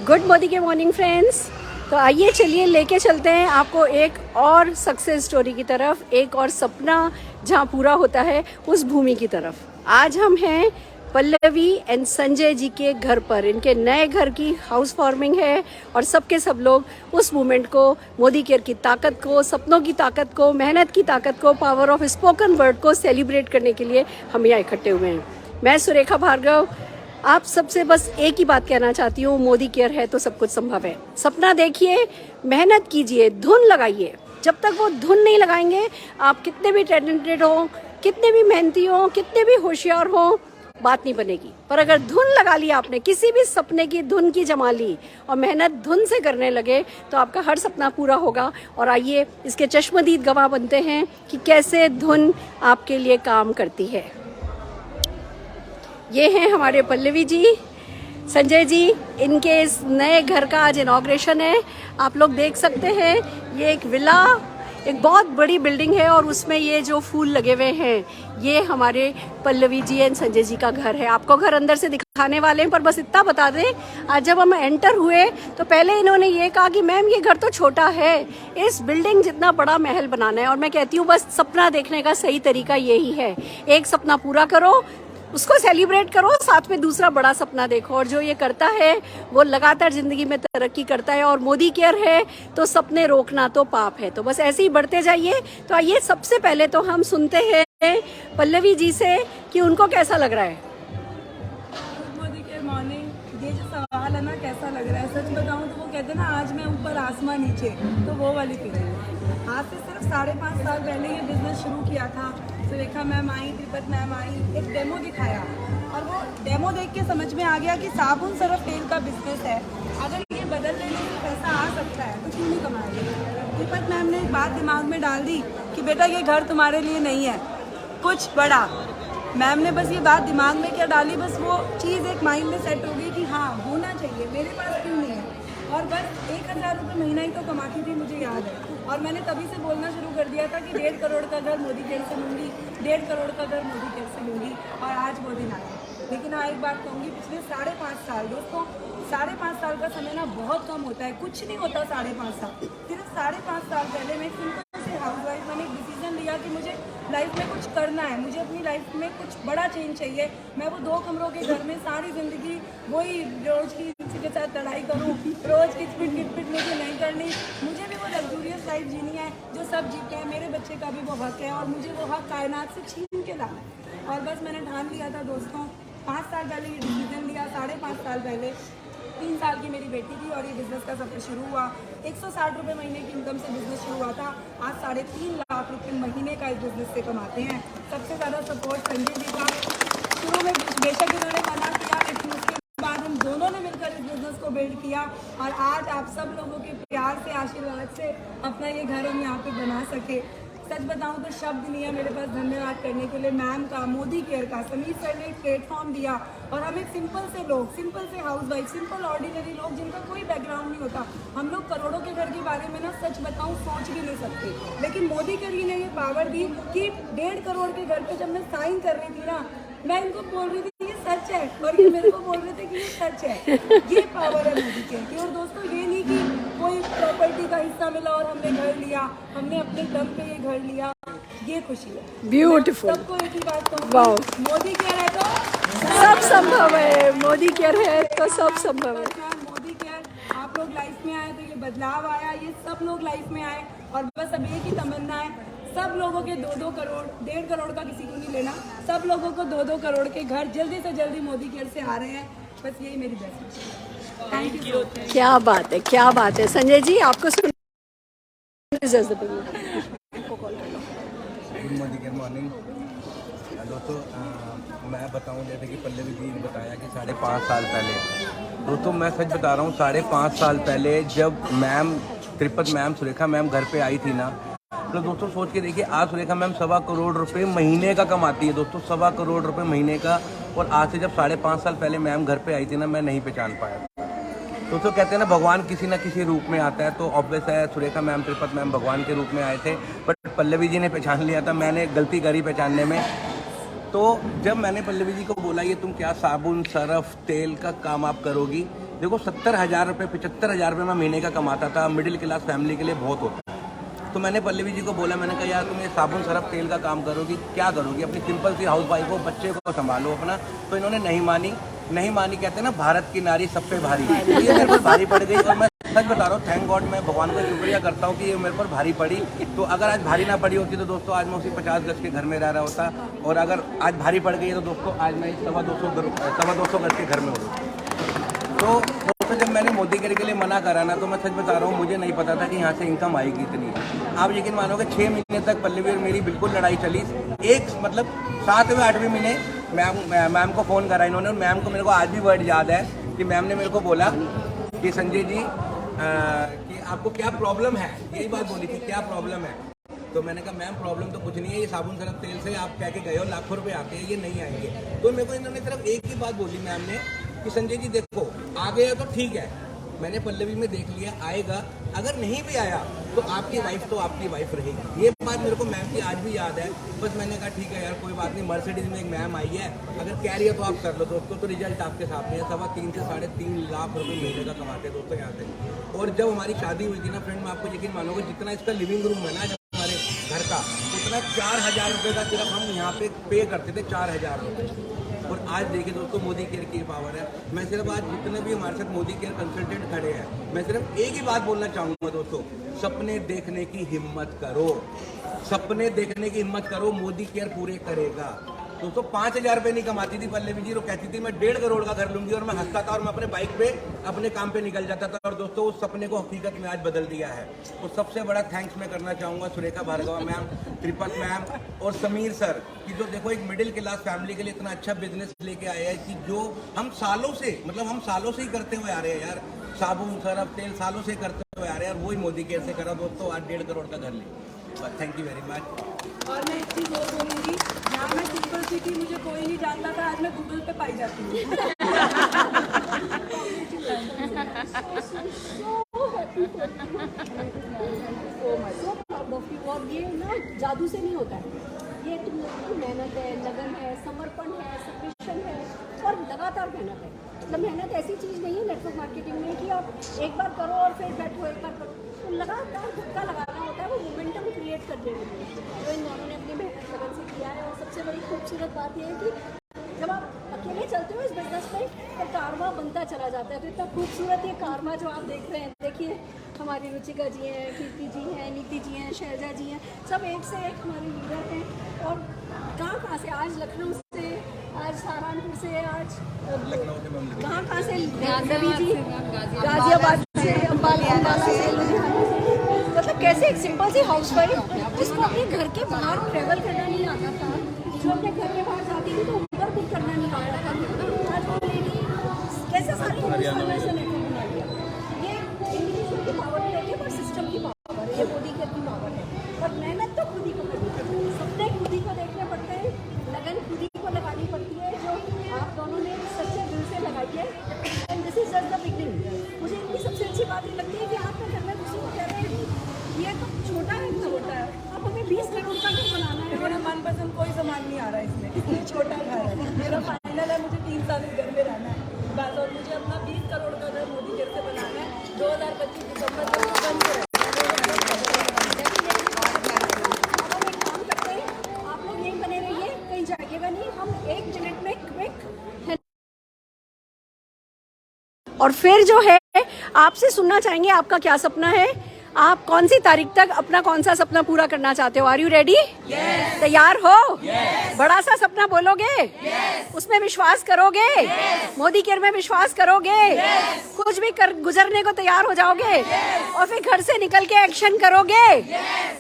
Good Modi के morning friends. तो आइए चलिए लेके चलते हैं आपको एक और सक्सेस स्टोरी की तरफ, एक और सपना जहां पूरा होता है उस भूमि की तरफ। आज हम हैं पल्लवी एंड संजय जी के घर पर। इनके नए घर की हाउस वार्मिंग है और सबके सब लोग उस मूवमेंट को, मोदी केयर की ताकत को, सपनों की ताकत को, मेहनत की ताकत को, पावर ऑफ स्पोकन वर्ड को सेलिब्रेट करने के लिए हम यहाँ इकट्ठे हुए हैं। मैं सुरेखा भार्गव आप सबसे बस एक ही बात कहना चाहती हूँ, मोदी केयर है तो सब कुछ संभव है। सपना देखिए, मेहनत कीजिए, धुन लगाइए। जब तक वो धुन नहीं लगाएंगे, आप कितने भी टैलेंटेड हो, कितने भी मेहनती हो, कितने भी होशियार हो, बात नहीं बनेगी। पर अगर धुन लगा ली आपने, किसी भी सपने की धुन की जमा ली और मेहनत धुन से करने लगे, तो आपका हर सपना पूरा होगा। और आइए इसके चश्मदीद गवाह बनते हैं कि कैसे धुन आपके लिए काम करती है। ये हैं हमारे पल्लवी जी, संजय जी। इनके इस नए घर का आज इनॉग्रेशन है। आप लोग देख सकते हैं, ये एक विला, एक बहुत बड़ी बिल्डिंग है और उसमें ये जो फूल लगे हुए हैं, ये हमारे पल्लवी जी एंड संजय जी का घर है। आपको घर अंदर से दिखाने वाले हैं, पर बस इतना बता दें, आज जब हम एंटर हुए तो पहले इन्होंने ये कहा कि मैम ये घर तो छोटा है, इस बिल्डिंग जितना बड़ा महल बनाना है। और मैं कहती हूँ बस सपना देखने का सही तरीका यही है, एक सपना पूरा करो, उसको सेलिब्रेट करो, साथ में दूसरा बड़ा सपना देखो। और जो ये करता है वो लगातार जिंदगी में तरक्की करता है। और मोदी केयर है तो सपने रोकना तो पाप है, तो बस ऐसे ही बढ़ते जाइए। तो आइए सबसे पहले तो हम सुनते हैं पल्लवी जी से कि उनको कैसा लग रहा है। मोदी केयर मॉर्निंग, ये जो सवाल है ना कैसा लग रहा है, सच बताऊं तो वो कहते हैं ना आज मैं ऊपर आसमान नीचे, तो वो वाली फीलिंग। आज से सिर्फ 5.5 साल पहले ये बिजनेस शुरू किया था। सुरेखा मैम आई, त्रिपत मैम आई, एक डेमो दिखाया और वो डेमो देख के समझ में आ गया कि साबुन सरफ तेल का बिजनेस है। अगर ये बदल लेने से पैसा आ सकता है तो क्यों नहीं कमाएंगे। त्रिपत मैम ने एक बात दिमाग में डाल दी कि बेटा ये घर तुम्हारे लिए नहीं है, कुछ बड़ा। मैम ने बस ये बात दिमाग में क्या डाली, बस वो चीज़ एक माइंड में सेट हो गई कि हाँ होना चाहिए, मेरे पास क्यों नहीं है। और बस 1000 रुपये महीना ही तो कमाती थी, मुझे याद है। और मैंने तभी से बोलना शुरू कर दिया था कि 1.5 करोड़ का घर मोदी केयर से लूँगी, 1.5 करोड़ का घर मोदी केयर से लूँगी। और आज वो दिन आया। लेकिन हाँ एक बात कहूँगी, पिछले 5.5 साल, दोस्तों 5.5 साल का समय ना बहुत कम होता है, कुछ नहीं होता 5.5 साल। सिर्फ 5.5 साल पहले मैं सिंपल से हाउसवाइफ, मैंने एक डिसीजन लिया कि मुझे लाइफ में कुछ करना है, मुझे अपनी लाइफ में कुछ बड़ा चेंज चाहिए। मैं वो 2 कमरों के घर में सारी ज़िंदगी वही रोज़ की किसी के साथ लड़ाई करूँ, रोज़ किचपिट मुझे नहीं करनी। मुझे भी वो लग्जूरियस लाइफ जीनी है जो सब जीते हैं, मेरे बच्चे का भी वो हक है और मुझे वो हक कायनात से छीन के लाना है। और बस मैंने ठान लिया था दोस्तों, 5 साल पहले ये डिसीजन लिया। 5.5 साल पहले 3 साल की मेरी बेटी थी और ये बिज़नेस का सफ़र शुरू हुआ। 160 रुपये महीने की इनकम से बिज़नेस शुरू हुआ था, आज 3.5 लाख रुपये महीने का इस बिज़नेस से कमाते हैं। सबसे ज़्यादा सपोर्ट संजय जी का। शुरू में बेशक इन्होंने मना किया, लेकिन उसके बाद हम दोनों ने मिलकर इस बिज़नेस को बिल्ड किया और आज आप सब लोगों के प्यार से, आशीर्वाद से अपना ये घर हम यहाँ पे बना सके। सच बताऊं तो शब्द नहीं है मेरे पास धन्यवाद करने के लिए मैम का, मोदी केयर का। समीर सर ने एक प्लेटफॉर्म दिया और हम एक सिंपल से लोग, सिंपल से हाउसवाइफ, सिंपल ऑर्डिनरी लोग जिनका कोई बैकग्राउंड नहीं होता, हम लोग करोड़ों के घर के बारे में ना सच बताऊं सोच भी नहीं सकते। लेकिन मोदी केयर ने ये पावर दी कि 1.5 करोड़ के घर पे जब मैं साइन कर रही थी ना, मैं इनको बोल रही थी ये सच है और ये मेरे को बोल रहे थे कि ये सच है। ये पावर है मोदी केयर की। और दोस्तों ये नहीं कि कोई प्रॉपर्टी का हिस्सा मिला और हमने घर लिया, हमने अपने दम पे ये घर लिया, ये खुशी है। ब्यूटीफुल। सबको एक ही बात कहूँ, वाओ, मोदी केयर है तो सब संभव है। मोदी केयर है तो सब संभव है। मोदी केयर, आप लोग लाइफ में आए तो ये बदलाव आया, ये सब लोग लाइफ में आए। और बस अब एक ही तमन्ना है, सब लोगों के 2-2 करोड़, 1.5 करोड़ का किसी को नहीं लेना, सब लोगों को 2-2 करोड़ के घर जल्दी से जल्दी मोदी केयर से आ रहे हैं। बस यही मेरी बेस्ट है। Thank you. क्या बात है, क्या बात है। संजय जी आपको गुड मोदी केयर मॉर्निंग। दोस्तों मैं बताऊं, जैसे कि पल्लवी जी ने बताया कि 5.5 साल पहले, दोस्तों मैं सच बता रहा हूँ, 5.5 साल पहले जब मैम, त्रिपत मैम, सुरेखा मैम घर पे आई थी ना, तो दोस्तों सोच के देखिए, आज सुरेखा मैम 1.25 करोड़ रुपए महीने का कमाती है दोस्तों, 1.25 करोड़ रुपए महीने का। और आज से जब 5.5 साल पहले मैम घर पे आई थी ना, मैं नहीं पहचान पाया। दोस्तों कहते हैं ना भगवान किसी ना किसी रूप में आता है, तो ऑब्वियस है सुरेखा मैम, त्रिपत मैम भगवान के रूप में आए थे। बट पल्लवी जी ने पहचान लिया था, मैंने गलती करी पहचानने में। तो जब मैंने पल्लवी जी को बोला ये तुम क्या साबुन सरफ तेल का काम आप करोगी, देखो 70,000 रुपये 75,000 रुपये मैं महीने का कमाता था, मिडिल क्लास फैमिली के लिए बहुत होता है। तो मैंने पल्लवी जी को बोला, मैंने कहा यार तुम ये साबुन सरफ तेल का काम करोगी, क्या करोगी, अपनी सिंपल सी हाउस वाइफ हो, बच्चे को संभालो अपना। तो इन्होंने नहीं मानी कहते हैं ना भारत की नारी सब पे भारी। तो ये मेरे पर भारी पड़ गई और मैं सच बता रहा हूँ, थैंक गॉड, मैं भगवान का शुक्रिया करता हूँ कि ये मेरे पर भारी पड़ी। तो अगर आज भारी ना पड़ी होती तो दोस्तों आज मैं उसी 50 गज के घर में रह रहा होता, और अगर आज भारी पड़ गई है तो दोस्तों आज मैं 250 गज के घर में हूँ। तो दोस्तों जब मैंने मोदी केयर के लिए मना करा ना, तो मैं सच बता रहा हूँ मुझे नहीं पता था कि यहाँ से इनकम आएगी इतनी। आप यकीन मानोगे 6 महीने तक पल्लवी और मेरी बिल्कुल लड़ाई चली। एक मतलब 7वें 8वें महीने मैम को फ़ोन करा इन्होंने, और मैम को मेरे को आज भी वर्ड याद है कि मैम ने मेरे को बोला कि संजय जी कि आपको क्या प्रॉब्लम है, यही बात बोली थी, क्या प्रॉब्लम है। तो मैंने कहा मैम प्रॉब्लम तो कुछ नहीं है, ये साबुन सरफ तेल से आप कह के गए हो लाखों रुपए आते हैं, ये नहीं आएंगे। तो मेरे को इन्होंने सिर्फ एक ही बात बोली मैम ने कि संजय जी देखो आ गया तो ठीक है, मैंने पल्लवी में देख लिया आएगा, अगर नहीं भी आया तो आपकी वाइफ तो आपकी वाइफ रहेगी। ये बात मेरे को मैम की आज भी याद है। बस मैंने कहा ठीक है यार कोई बात नहीं, मर्सिडीज में एक मैम आई है, अगर कह रही है तो आप कर लो दोस्तों। तो रिजल्ट आपके सामने है, 3.25 से 3.5 लाख रुपए महीने का कमाते दोस्तों यहाँ से। और जब हमारी शादी हुई थी ना फ्रेंड, मैं आपको यकीन मानोगे जितना इसका लिविंग रूम है ना हमारे घर का, उतना 4,000 रुपये का सिर्फ हम यहाँ पे पे करते थे, 4,000 रुपये। और आज देखिए दोस्तों मोदी केयर की पावर है। मैं सिर्फ आज जितने भी हमारे साथ मोदी केयर कंसल्टेंट खड़े हैं, मैं सिर्फ एक ही बात बोलना चाहूँगा दोस्तों, सपने देखने की हिम्मत करो, सपने देखने की हिम्मत करो, मोदी केयर पूरे करेगा। दोस्तों 5,000 रुपये नहीं कमाती थी पल्लवी जी, वो कहती थी मैं 1.5 करोड़ का घर लूंगी, और मैं हंसता था और मैं अपने बाइक पे अपने काम पे निकल जाता था। और दोस्तों उस सपने को हकीकत में आज बदल दिया है। तो सबसे बड़ा थैंक्स मैं करना चाहूँगा सुरेखा भार्गवा मैम, त्रिपत मैम और समीर सर कि जो देखो एक मिडिल क्लास फैमिली के लिए इतना अच्छा बिजनेस लेके आए हैं कि जो हम सालों से ही करते हुए आ रहे हैं यार, साबुन सरफ तेल सालों से करते हुए आ रहे हैं, और वही मोदी केयर से करा दोस्तों आज 1.5 करोड़ का घर ले। Thank you very much. और मैं एक चीज़ और बोलूँगी, जहाँ मैं सिंपल सी थी, मुझे कोई नहीं जानता था, आज मैं गूगल पे पाई जाती हूँ। और ये ना जादू से नहीं होता है, ये तुम लोगों की मेहनत है, लगन है, समर्पण है, सबमिशन है और लगातार मेहनत है। मतलब मेहनत ऐसी चीज़ नहीं है नेटवर्क मार्केटिंग में कि आप एक बार करो और फिर बैठो, एक बार करो, तो लगातार धक्का लगाना होता है, वो मोमेंटम क्रिएट करने के लिए। तो इन दोनों ने अपनी मेहनत लगन से किया है। और सबसे बड़ी खूबसूरत बात यह है कि जब आप अकेले चलते हो इस बिजनेस में तो कारवा बनता चला जाता है। तो इतना खूबसूरत ये कारवा जो आप देख रहे हैं, देखिए हमारी रुचिका जी हैं, कीर्ति जी हैं, नीति जी हैं, शैलजा जी हैं, सब एक से एक हमारे लीडर हैं। और कहाँ से, आज लखनऊ से, आज सहारनपुर से, आज कहाँ से, रवि जी गाजियाबाद से, अम्बाला से, लुधियाना से। मतलब कैसे एक सिंपल सी हाउस वाइफ जिसको अपने घर के बाहर ट्रेवल करना नहीं आता था, जो अपने घर के बाहर जाती थी तो ऊबर बुक करना नहीं आता था, आज वो लेडी कैसे सारी हिंदुस्तान में से नेटवर्क बना लिया। ये इंडिविजुअल की पावर नहीं है पर सिस्टम की पावर है, ये मोदी केयर की पावर है। और मेहनत तो खुद ही को करनी पड़ती है, सपने खुद ही को देखने पड़ते हैं, लगन खुद ही को लगानी पड़ती है, जो आप दोनों ने सच्चे दिल से लगाई है। And this is just the beginning. मुझे इनकी सबसे अच्छी बात ये लगती है कि आप क्या करना है, किसी को कह रहे हैं कि ये तो छोटा है, इतना होता है, अब हमें 20 करोड़ का घर बनाना है। मेरा मनपसंद कोई सामान नहीं आ रहा है इसमें, इसलिए छोटा घर है मेरा फाइनल है। मुझे 3 साल इस घर में रहना है बस, और मुझे अपना 20 करोड़ का घर मोदी केयर से बनाना है 2025 दिसंबर तक बन के। आप लोग यहीं बने रहिए, कहीं जाइएगा नहीं, हम 1 मिनट में क्विक। और फिर जो है आपसे सुनना चाहेंगे आपका क्या सपना है, आप कौन सी तारीख तक अपना कौन सा सपना पूरा करना चाहते हो। Are you ready? तैयार हो? बड़ा सा सपना बोलोगे? उसमें विश्वास करोगे? मोदी केयर में विश्वास करोगे? कुछ भी कर गुजरने को तैयार हो जाओगे और फिर घर से निकल के एक्शन करोगे।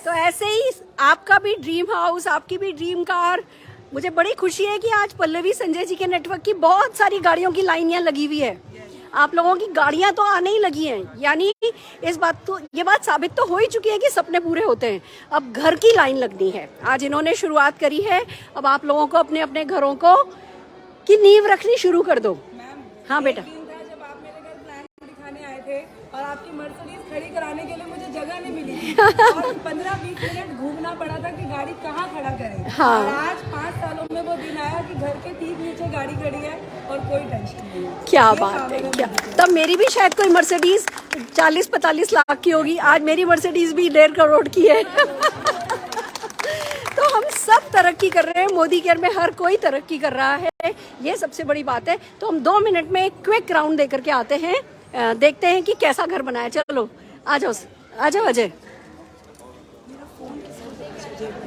तो ऐसे ही आपका भी ड्रीम हाउस, आपकी भी ड्रीम कार। मुझे बड़ी खुशी है कि आज पल्लवी संजय जी के नेटवर्क की बहुत सारी गाड़ियों की लाइन यहाँ लगी हुई है। आप लोगों की गाड़ियां तो आने ही लगी हैं, यानी ये बात साबित तो हो ही चुकी है कि सपने पूरे होते हैं। अब घर की लाइन लगनी है। आज इन्होंने शुरुआत करी है, अब आप लोगों को अपने अपने घरों को की नींव रखनी शुरू कर दो। हाँ बेटा। जब आप मेरे घर प्लान दिखाने आए थे और आपकी मर्सिडीज खड़ी कराने के लिए मुझे जगह नहीं मिली और 15-20 मिनट घूमना पड़ा था कि गाड़ी कहाँ खड़ा करें। हाँ। और आज 5 सालों में वो दिन आया कि घर के ठीक नीचे गाड़ी खड़ी है और कोई टेंशन नहीं है। क्या ये बात काम है, है क्या मुझे। तब मेरी भी शायद कोई मर्सिडीज 40-45 लाख की होगी, आज मेरी मर्सिडीज भी 1.5 करोड़ की है। तो हम सब तरक्की कर रहे हैं, मोदी केयर में हर कोई तरक्की कर रहा है, ये सबसे बड़ी बात है। तो हम 2 मिनट में एक क्विक राउंड देकर के आते हैं, देखते हैं कि कैसा घर बनाया। चलो आ जाओ अजय।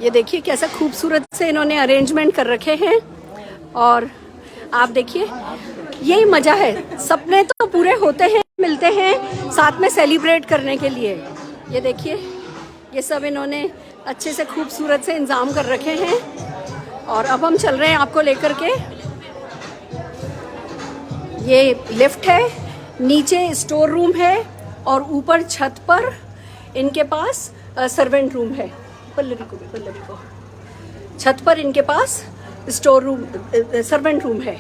ये देखिए कैसा खूबसूरत से इन्होंने अरेंजमेंट कर रखे हैं और आप देखिए यही मजा है। सपने तो पूरे होते हैं, मिलते हैं साथ में सेलिब्रेट करने के लिए। ये देखिए ये सब इन्होंने अच्छे से खूबसूरत से इंतजाम कर रखे हैं और अब हम चल रहे हैं आपको लेकर के। ये लिफ्ट है, नीचे स्टोर रूम है और ऊपर छत पर इनके पास सर्वेंट रूम है। पल्लवी को छत पर इनके पास स्टोर रूम सर्वेंट रूम है।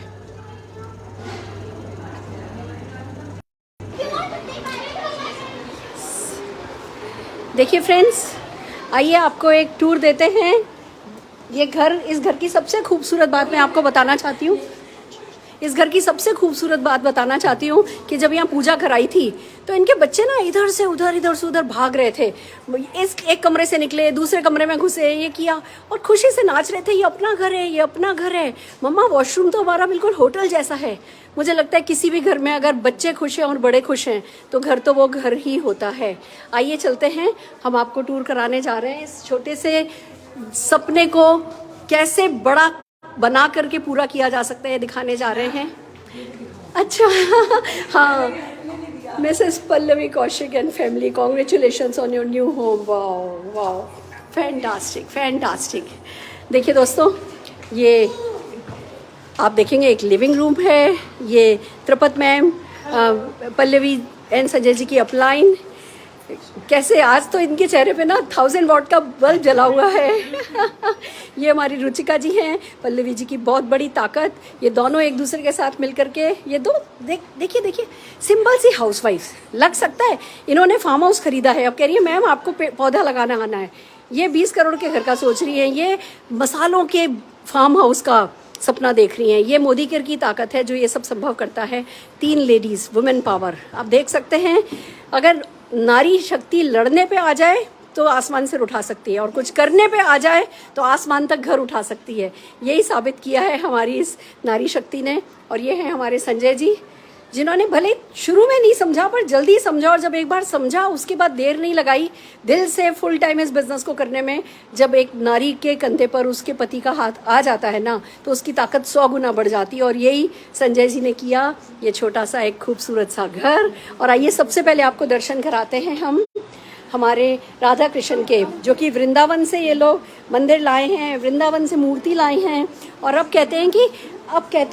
देखिए फ्रेंड्स, आइए आपको एक टूर देते हैं। ये घर, इस घर की सबसे खूबसूरत बात मैं आपको बताना चाहती हूँ। इस घर की सबसे खूबसूरत बात बताना चाहती हूँ कि जब यहाँ पूजा कराई थी तो इनके बच्चे ना इधर से उधर भाग रहे थे। इस एक कमरे से निकले, दूसरे कमरे में घुसे, ये किया और खुशी से नाच रहे थे, ये अपना घर है, ये अपना घर है। मम्मा वॉशरूम तो हमारा बिल्कुल होटल जैसा है। मुझे लगता है किसी भी घर में अगर बच्चे खुश हैं और बड़े खुश हैं तो घर तो वो घर ही होता है। आइए चलते हैं, हम आपको टूर कराने जा रहे हैं। इस छोटे से सपने को कैसे बड़ा बना करके पूरा किया जा सकता है दिखाने जा रहे हैं। अच्छा हाँ, Mrs Pallavi Kaushik and family, congratulations on your new home. Wow wow, fantastic. देखिए दोस्तों, ये आप देखेंगे एक लिविंग रूम है। ये त्रिपत मैम, पल्लवी एंड संजय जी की अपलाइन। कैसे आज तो इनके चेहरे पे ना 1000 वॉट का बल्ब जला हुआ है। ये हमारी रुचिका जी हैं, पल्लवी जी की बहुत बड़ी ताकत। ये दोनों एक दूसरे के साथ मिलकर के, ये दो देखिए सिंपल सी हाउसवाइफ लग सकता है। इन्होंने फार्म हाउस खरीदा है, अब कह रही है मैम आपको पौधा लगाना आना है। ये 20 करोड़ के घर का सोच रही है, ये मसालों के फार्म हाउस का सपना देख रही हैं। ये मोदी केयर की ताकत है जो ये सब संभव करता है। 3 लेडीज, वुमेन पावर, आप देख सकते हैं। अगर नारी शक्ति लड़ने पे आ जाए तो आसमान से उठा सकती है और कुछ करने पे आ जाए तो आसमान तक घर उठा सकती है। यही साबित किया है हमारी इस नारी शक्ति ने। और ये हैं हमारे संजय जी, जिन्होंने भले शुरू में नहीं समझा पर जल्दी समझा, और जब एक बार समझा उसके बाद देर नहीं लगाई, दिल से फुल टाइम इस बिजनेस को करने में। जब एक नारी के कंधे पर उसके पति का हाथ आ जाता है ना तो उसकी ताकत 100 गुना बढ़ जाती है। और यही संजय जी ने किया, ये छोटा सा एक खूबसूरत सा घर। और आइए सबसे पहले आपको दर्शन कराते हैं हम हमारे राधा कृष्ण के, जो कि वृंदावन से ये लोग मंदिर लाए हैं, वृंदावन से मूर्ति लाए हैं। और अब कहते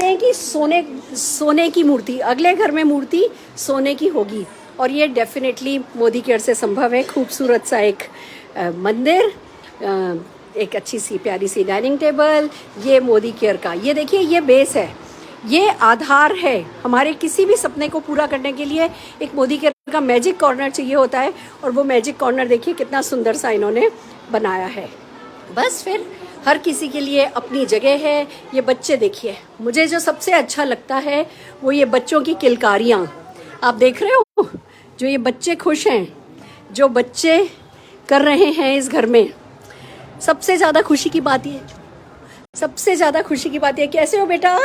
हैं कि सोने की मूर्ति, अगले घर में मूर्ति सोने की होगी। और ये डेफिनेटली मोदी केयर से संभव है। खूबसूरत सा एक मंदिर, एक अच्छी सी प्यारी सी डाइनिंग टेबल, ये मोदी केयर का, ये देखिए ये बेस है, ये आधार है। हमारे किसी भी सपने को पूरा करने के लिए एक मोदी केयर का मैजिक कॉर्नर चाहिए होता है। और वो मैजिक कॉर्नर देखिए कितना सुंदर सा इन्होंने बनाया है। बस फिर हर किसी के लिए अपनी जगह है। ये बच्चे देखिए, मुझे जो सबसे अच्छा लगता है वो ये बच्चों की किलकारियाँ आप देख रहे हो। जो ये बच्चे खुश हैं, जो बच्चे कर रहे हैं इस घर में, सबसे ज़्यादा खुशी की बात ये, सबसे ज़्यादा खुशी की बात ये। कैसे हो बेटा?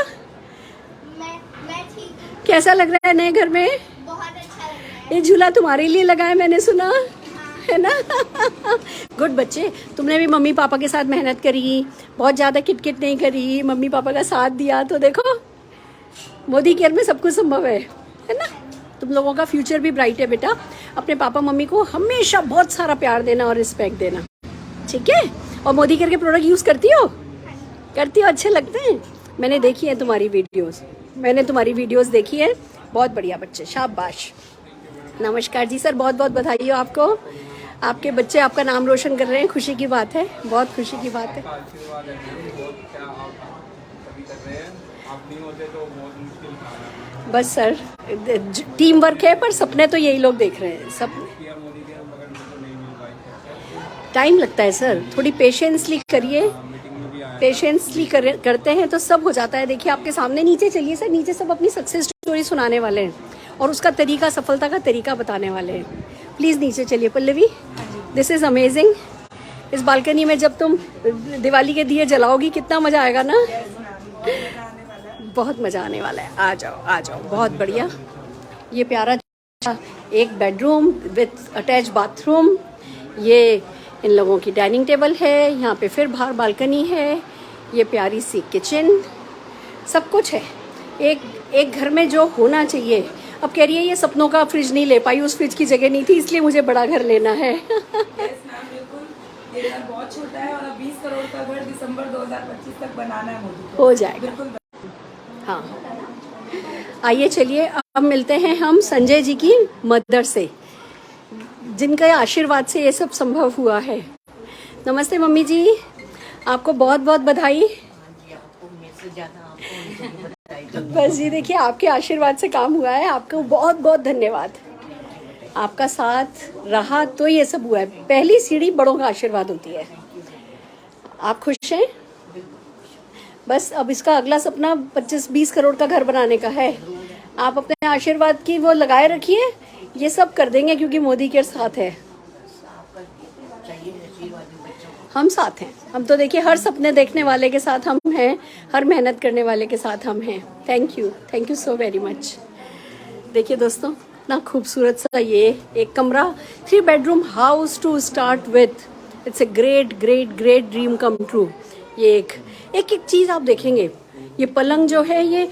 मैं ठीक हूँ। कैसा लग रहा है नए घर में? बहुत अच्छा लग रहा है। ये झूला तुम्हारे लिए लगा है मैंने सुना है ना। गुड बच्चे, तुमने भी मम्मी पापा के साथ मेहनत करी, बहुत ज़्यादा किटकिट नहीं करी, मम्मी पापा का साथ दिया। तो देखो मोदी केयर में सब कुछ संभव है ना। तुम लोगों का फ्यूचर भी ब्राइट है बेटा। अपने पापा मम्मी को हमेशा बहुत सारा प्यार देना और रिस्पेक्ट देना, ठीक है? और मोदी केयर के प्रोडक्ट यूज़ करती हो? अच्छे लगते हैं? मैंने देखी है तुम्हारी वीडियोस, देखी है। बहुत बढ़िया बच्चे, शाबाश। नमस्कार जी सर, बहुत बहुत बधाई हो आपको। आपके बच्चे आपका नाम रोशन कर रहे हैं, खुशी की बात है, बहुत खुशी की बात है। आशीर्वाद है, बहुत क्या आप सभी कर रहे हैं। आप नहीं होते तो बहुत मुश्किल था। बस सर, टीम वर्क है, पर सपने तो यही लोग देख रहे हैं। सब टाइम लगता है सर, थोड़ी पेशेंसली करिए, पेशेंसली करते हैं तो सब हो जाता है। देखिए आपके सामने, नीचे चलिए सर, नीचे सब अपनी सक्सेस स्टोरी सुनाने वाले हैं और उसका तरीका, सफलता का तरीका बताने वाले हैं। प्लीज़ नीचे चलिए पल्लवी, दिस इज़ अमेजिंग। इस बालकनी में जब तुम दिवाली के दिए जलाओगी कितना मज़ा आएगा ना, बहुत मज़ा आने वाला है। आ जाओ आ जाओ, बहुत बढ़िया। ये प्यारा एक बेडरूम विथ अटैच बाथरूम, ये इन लोगों की डाइनिंग टेबल है, यहाँ पे फिर बाहर बालकनी है, ये प्यारी सी किचन, सब कुछ है एक घर में जो होना चाहिए। अब कह रही है ये सपनों का फ्रिज नहीं ले पाई, उस फ्रिज की जगह नहीं थी, इसलिए मुझे बड़ा घर लेना है। ये घर बहुत छोटा है और अब 20 करोड़ का घर दिसंबर 2025 तक बनाना है मुझे। हो जाएगा। बिल्कुल। हाँ, आइए चलिए अब मिलते हैं हम संजय जी की मदर से, जिनके आशीर्वाद से ये सब संभव हुआ है। नमस्ते मम्मी जी, आपको बहुत बहुत बधाई। बस जी देखिए, आपके आशीर्वाद से काम हुआ है, आपको बहुत बहुत धन्यवाद। आपका साथ रहा तो ये सब हुआ है। पहली सीढ़ी बड़ों का आशीर्वाद होती है। आप खुश हैं? बस अब इसका अगला सपना 25-20 करोड़ का घर बनाने का है। आप अपने आशीर्वाद की वो लगाए रखिए, ये सब कर देंगे क्योंकि मोदी के साथ है। हम साथ हैं। हम तो देखिए हर सपने देखने वाले के साथ हम हैं, हर मेहनत करने वाले के साथ हम हैं। Thank you so very much. देखिए दोस्तों, इतना खूबसूरत सा ये एक कमरा, 3 bedroom house to start with. It's a great great great dream come true. ये एक चीज़ आप देखेंगे, ये पलंग जो है ये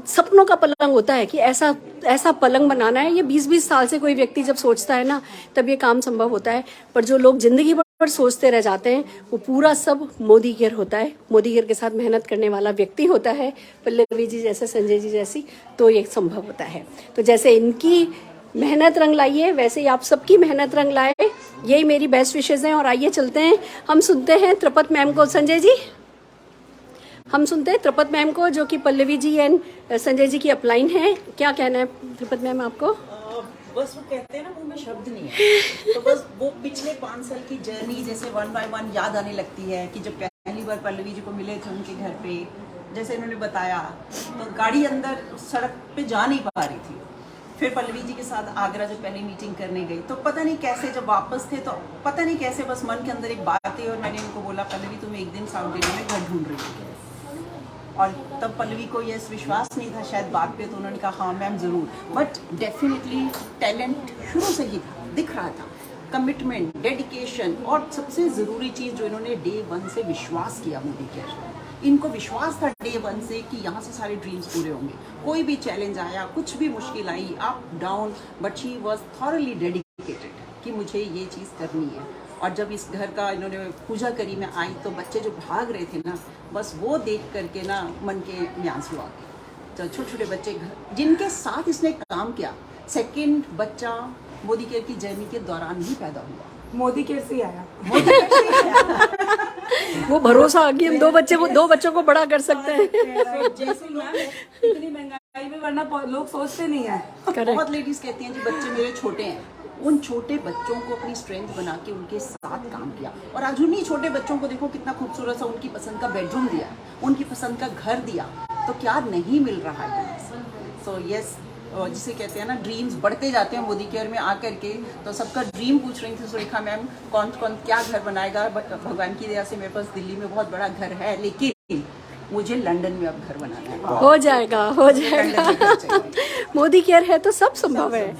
सपनों का पलंग होता है कि ऐसा पलंग बनाना है। ये 20-20 साल से कोई व्यक्ति जब सोचता है ना, तब ये काम संभव होता है। पर जो लोग जिंदगी भर सोचते रह जाते हैं, वो पूरा सब मोदी केयर होता है। मोदी केयर के साथ मेहनत करने वाला व्यक्ति होता है, पल्लवी जी जैसे, संजय जी जैसी, तो ये संभव होता है। तो जैसे इनकी मेहनत रंग लाई है, वैसे ही आप सबकी मेहनत रंग लाए, यही मेरी बेस्ट विशेज हैं। और आइए चलते हैं, हम सुनते हैं त्रिपत मैम को। संजय जी, हम सुनते हैं त्रिपत मैम को, जो कि पल्लवी जी एंड संजय जी की अपलाइन है। क्या कहना है त्रिपत मैम आपको? बस वो कहते हैं ना, मुंह में शब्द नहीं है। तो बस वो पिछले 5 साल की जर्नी जैसे 1 by 1 याद आने लगती है कि जब पहली बार पल्लवी जी को मिले थे उनके घर पे, जैसे इन्होंने बताया, तो गाड़ी अंदर सड़क पे जा नहीं पा रही थी। फिर पल्लवी जी के साथ आगरा जब पहली मीटिंग करने गई, तो पता नहीं कैसे जब वापस थे, तो पता नहीं कैसे बस मन के अंदर एक बात थी और मैंने इनको बोला, पल्लवी तुम एक दिन साउथ दिल्ली में घर ढूंढ रही हो। और तब पल्लवी को ये विश्वास नहीं था शायद बात पे, तो उन्होंने कहा हाँ मैम ज़रूर। बट डेफिनेटली टैलेंट शुरू से ही था, दिख रहा था, कमिटमेंट, डेडिकेशन, और सबसे ज़रूरी चीज़ जो इन्होंने डे 1 से विश्वास किया मोदी केयर। इनको विश्वास था डे 1 से कि यहाँ से सारे ड्रीम्स पूरे होंगे। कोई भी चैलेंज आया, कुछ भी मुश्किल आई, up down, but she was thoroughly dedicated कि मुझे ये चीज़ करनी है। और जब इस घर का इन्होंने पूजा करी, मैं आई तो बच्चे जो भाग रहे थे ना, बस वो देख करके ना मन के में आंसू आ गए। तो छोटे छोटे बच्चे जिनके साथ इसने काम किया, सेकंड बच्चा मोदी केयर की जर्नी के दौरान ही पैदा हुआ। मोदी केयर से आया। वो भरोसा आ गया, हम 2 बच्चों को बड़ा कर सकते हैं। इतनी महंगाई में, वरना लोग सोचते नहीं है। बहुत लेडीज कहती हैं जी बच्चे मेरे छोटे हैं। उन छोटे बच्चों को अपनी स्ट्रेंथ बना के उनके साथ काम किया, और आज उन्हीं छोटे बच्चों को देखो कितना खूबसूरत सा उनकी पसंद का बेडरूम दिया, उनकी पसंद का घर दिया। तो क्या नहीं मिल रहा है। सो यस, जिसे कहते हैं ना, ड्रीम्स बढ़ते जाते हैं मोदी केयर में आकर के। तो सबका ड्रीम पूछ रही थी सुरेखा मैम, कौन कौन क्या घर बनाएगा। भगवान की दया से मेरे पास दिल्ली में बहुत बड़ा घर है, लेकिन मुझे लंदन में अब घर बनाना है। हो जाएगा। मोदी केयर है तो सब संभव है।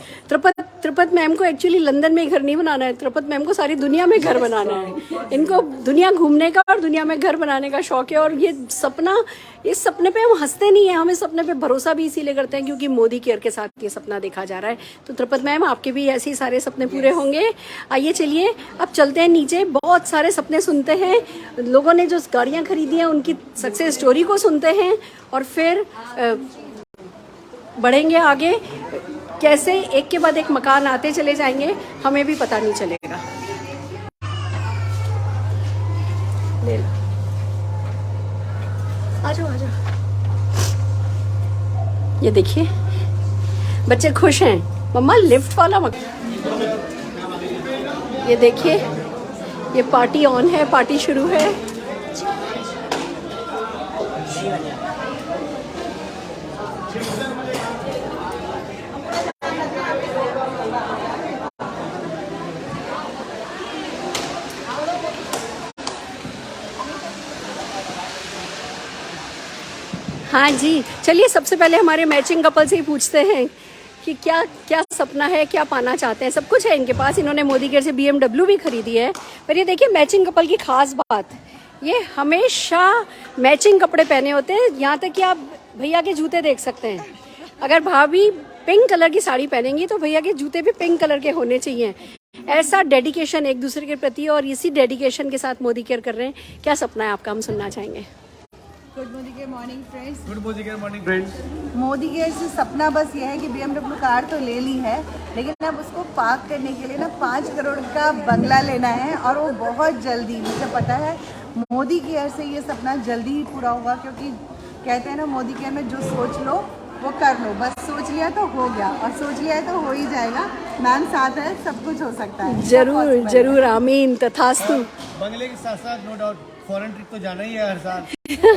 त्रिपत मैम को एक्चुअली लंदन में घर नहीं बनाना है, त्रिपत मैम को सारी दुनिया में घर बनाना है। इनको दुनिया घूमने का और दुनिया में घर बनाने का शौक है। और ये सपना, इस सपने पे हम हंसते नहीं है, हम इस सपने पे भरोसा भी इसीलिए करते हैं क्योंकि मोदी केयर के साथ ये सपना देखा जा रहा है। तो त्रिपत मैम, आपके भी ऐसे ही सारे सपने पूरे होंगे। आइए चलिए अब चलते हैं नीचे, बहुत सारे सपने सुनते हैं। लोगों ने जो गाड़ियाँ खरीदी हैं उनकी सक्सेस स्टोरी को सुनते हैं, और फिर बढ़ेंगे आगे। कैसे एक के बाद एक मकान आते चले जाएंगे, हमें भी पता नहीं चलेगा। ले लो, आ जाओ। ये देखिए बच्चे खुश हैं, मम्मा लिफ्ट वाला ये देखिए ये पार्टी ऑन है, पार्टी शुरू है। हाँ जी, चलिए सबसे पहले हमारे मैचिंग कपल से ही पूछते हैं कि क्या क्या सपना है, क्या पाना चाहते हैं। सब कुछ है इनके पास, इन्होंने मोदी केयर से BMW भी खरीदी है। पर ये देखिए मैचिंग कपल की खास बात, ये हमेशा मैचिंग कपड़े पहने होते हैं। यहाँ तक कि आप भैया के जूते देख सकते हैं, अगर भाभी पिंक कलर की साड़ी पहनेंगी तो भैया के जूते भी पिंक कलर के होने चाहिए। ऐसा डेडिकेशन एक दूसरे के प्रति, और इसी डेडिकेशन के साथ मोदी केयर कर रहे हैं। क्या सपना है आपका, हम सुनना चाहेंगे। Good Modi care morning friends. Good Modi care morning friends. Modi care से सपना बस ये है कि BMW कार तो ले ली है, लेकिन अब उसको पार्क करने के लिए ना 5 करोड़ का बंगला लेना है, और वो बहुत जल्दी, मुझे पता है मोदी केयर से ये सपना जल्दी ही पूरा होगा। क्योंकि कहते हैं ना मोदी केयर में जो सोच लो वो कर लो, बस सोच लिया तो हो गया, और सोच लिया है तो हो ही जाएगा। मैम साथ है, सब कुछ हो सकता है। जरूर जरूर, आमीन तथास्तु। बंगले के साथ साथ नो डाउट फॉरेन ट्रिप तो जाना ही है हर साल,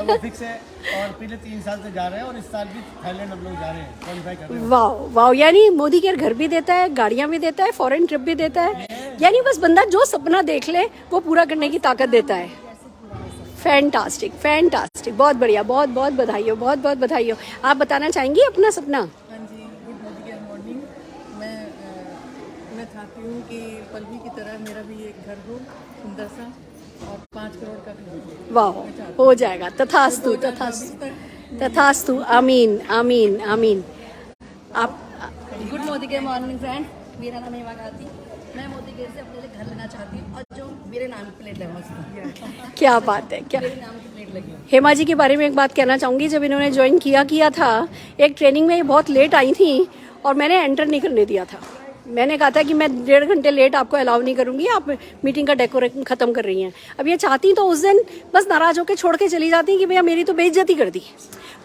वो फिक्स है। और पिछले 3 साल से जा रहे हैं, और इस साल भी थाईलैंड हम लोग जा रहे हैं, क्वालिफाई कर रहे हैं। वाह वाह, यानी मोदी केयर घर भी देता है, गाड़ियाँ भी देता है, फॉरेन ट्रिप भी देता है। यानी बस बंदा जो सपना देख ले वो पूरा करने की ताकत देता है। फैंटास्टिक फैंटास्टिक, बहुत बढ़िया, बहुत बहुत बधाई हो, बहुत बहुत बधाई हो। आप बताना चाहेंगी अपना सपना? हाँ जी, गुड मोदी केयर मॉर्निंग। मैं चाहती हूँ कि पल्लवी की तरह मेरा भी एक घर हो सुंदर सा, और 5 करोड़ का भी। वाह, हो जाएगा, तथास्तु तथास्तु तथास्तु, आमीन आमीन आमीन। आप good Modi care morning friend, मेरा नाम हेमा गाती। मैं मोदी केयर से अपने लिए घर लेना चाहती हूँ, और जो मेरे नाम की प्लेट लगा। क्या बात है, क्या मेरे नाम की प्लेट लगी। हेमा जी के बारे में एक बात कहना चाहूँगी। जब इन्होंने ज्वाइन किया था एक ट्रेनिंग में, ये बहुत लेट आई थी और मैंने एंटर नहीं करने दिया था। मैंने कहा था कि मैं 1.5 घंटे लेट आपको अलाउ नहीं करूँगी, आप मीटिंग का डेकोरेशन ख़त्म कर रही हैं। अब ये चाहती तो उस दिन बस नाराज़ होकर छोड़ के चली जाती कि भैया मेरी तो बेइज्जती कर दी।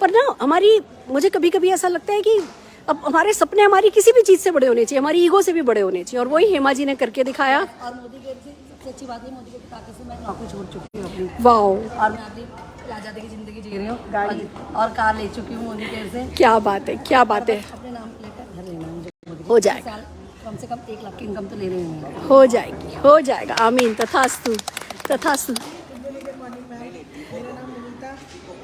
पर ना हमारी, मुझे कभी कभी ऐसा लगता है कि अब हमारे सपने हमारी किसी भी चीज़ से बड़े होने चाहिए, हमारी ईगो से भी बड़े होने चाहिए, और वही हेमा जी ने करके दिखाया। और मोदी केयर से सबसे अच्छी बात है, मोदी केयर की ताकत से मैं नौकरी छोड़ चुकी हूँ अपनी, वाह, और मैं अपनी आज़ादी की ज़िंदगी जी रही हूँ, गाड़ी और कार ले चुकी हूँ मोदी केयर से। क्या बात है, क्या बात है। अपने नाम पे लेकर घर लेना है मुझे। हो जाएगा, साल कम से कम 1 लाख की इनकम तो ले रही हूँ। हो जाएगी, हो जाएगा, आमीन तथास्तु तथास्तु। मेरा नाम अनीता,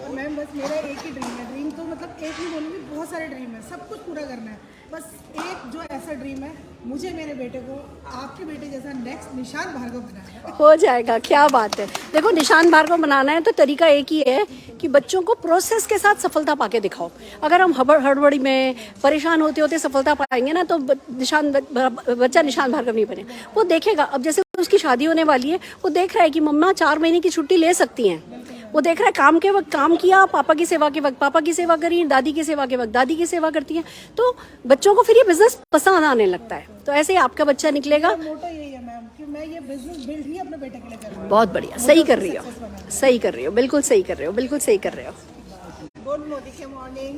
और मैम बस मेरा एक ही ड्रीम है। ड्रीम तो मतलब एक नहीं बोलूँगी, बहुत सारे ड्रीम है, सब कुछ पूरा करना है। बस एक जो ऐसा ड्रीम है, मुझे मेरे बेटे को आपके बेटे जैसा नेक्स्ट निशान भार्गव बनाना है। हो जाएगा, क्या बात है। देखो निशान भार्गव बनाना है तो तरीका एक ही है कि बच्चों को प्रोसेस के साथ सफलता पाके दिखाओ। अगर हम हड़बड़ी में परेशान होते होते सफलता पाएंगे ना, तो बच्चा निशान भार्गव नहीं बने। वो देखेगा, अब जैसे उसकी शादी होने वाली है, वो देख रहा है कि मम्मा 4 महीने की छुट्टी ले सकती हैं। वो देख रहा है काम के वक्त काम किया, पापा की सेवा के वक्त पापा की सेवा करी, दादी की सेवा के वक्त दादी की सेवा करती है। तो बच्चों को फिर ये बिजनेस पसंद आने लगता है। तो ऐसे ही आपका बच्चा निकलेगा। मोटो यही है मैम कि मैं ये बिजनेस बिल्ड ही अपने बेटे के लिए कर रही हूँ। बहुत बढ़िया, सही कर रही हो, सही कर रही हो, बिल्कुल सही कर रहे हो, बिल्कुल सही कर रहे हो। गुड मोदी केयर मॉर्निंग,